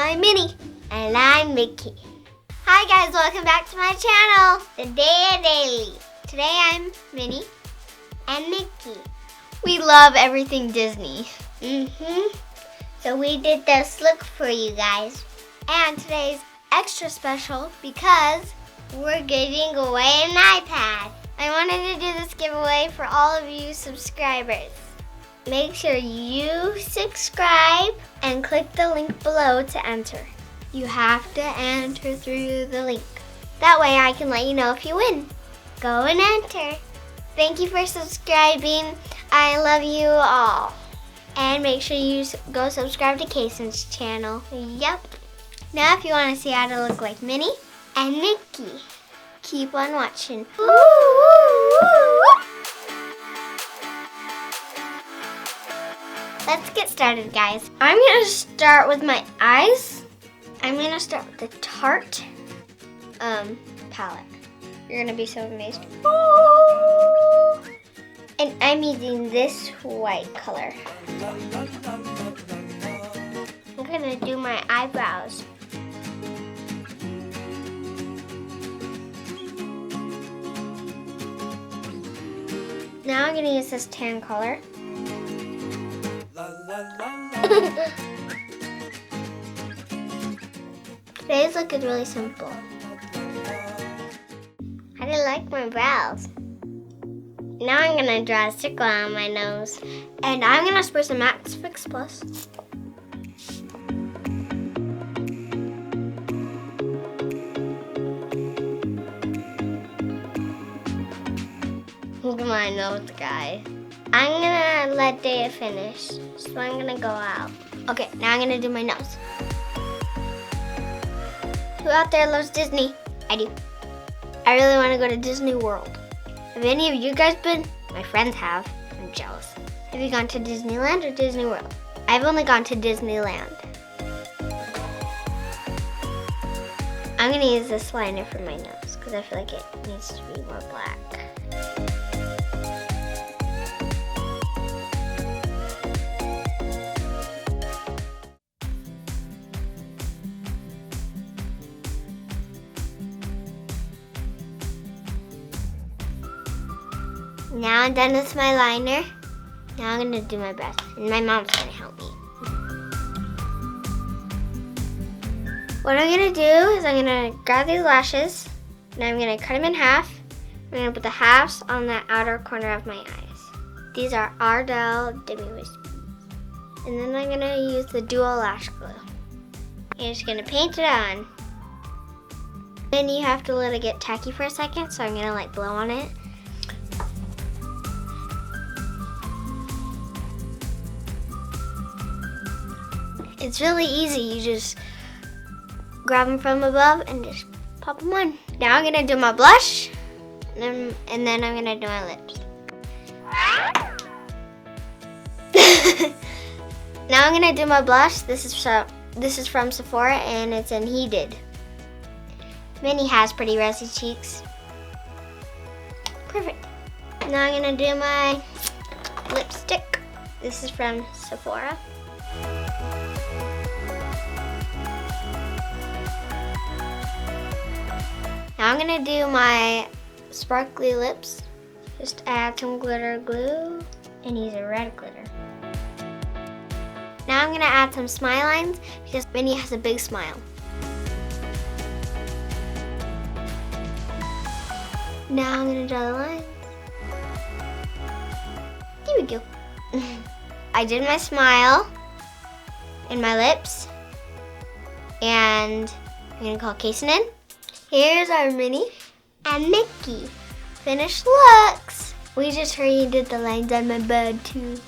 I'm Minnie. And I'm Mickey. Hi guys, welcome back to my channel, the Daya Daily. Today I'm Minnie and Mickey. We love everything Disney. So we did this look for you guys. And today's extra special because we're giving away an iPad. I wanted to do this giveaway for all of you subscribers. Make sure you subscribe and click the link below to enter. You have to enter through the link. That way I can let you know if you win. Go and enter. Thank you for subscribing. I love you all. And make sure you go subscribe to Kason's channel. Yep. Now if you want to see how to look like Minnie and Mickey, keep on watching. Let's get started, guys. I'm gonna start with my eyes. I'm gonna start with the Tarte palette. You're gonna be so amazed. Ooh. And I'm using this white color. I'm gonna do my eyebrows. Now I'm gonna use this tan color. Today's look is really simple. I didn't like my brows. Now I'm gonna draw a circle on my nose. And I'm gonna spray some Max Fix Plus. Look at my nose, guys. I'm gonna let Daya finish, so I'm gonna go out. Okay, now I'm gonna do my nose. Who out there loves Disney? I do. I really wanna go to Disneyworld. Have any of you guys been? My friends have. I'm jealous. Have you gone to Disneyland or Disneyworld? I've only gone to Disneyland. I'm gonna use this liner for my nose because I feel like it needs to be more black. Now I'm done with my liner. Now I'm gonna do my best, and my mom's gonna help me. What I'm gonna do is I'm gonna grab these lashes, and I'm gonna cut them in half. I'm gonna put the halves on the outer corner of my eyes. These are Ardell Demi-Wispy. And then I'm gonna use the dual lash glue. I'm just gonna paint it on. Then you have to let it get tacky for a second, so I'm gonna like blow on it. It's really easy. You just grab them from above and just pop them on. Now I'm gonna do my blush, and then I'm gonna do my lips. Now I'm gonna do my blush. This is from Sephora, and it's in Heated. Minnie has pretty rosy cheeks. Perfect. Now I'm gonna do my lipstick. This is from Sephora. Now I'm gonna do my sparkly lips. Just add some glitter glue and use a red glitter. Now I'm gonna add some smile lines because Minnie has a big smile. Now I'm gonna draw the lines. There we go. I did my smile and my lips, and I'm gonna call Kason in. Here's our Minnie and Mickey finished looks. We just redid the lines on my bud too.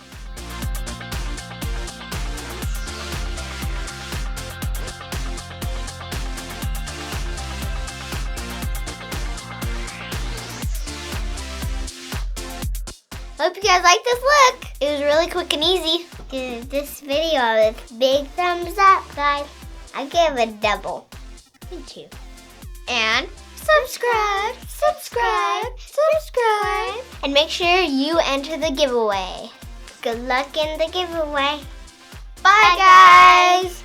Hope you guys like this look. It was really quick and easy. Give this video a big thumbs up, guys. I give a double. Me too. And subscribe. And make sure you enter the giveaway. Good luck in the giveaway. Bye guys.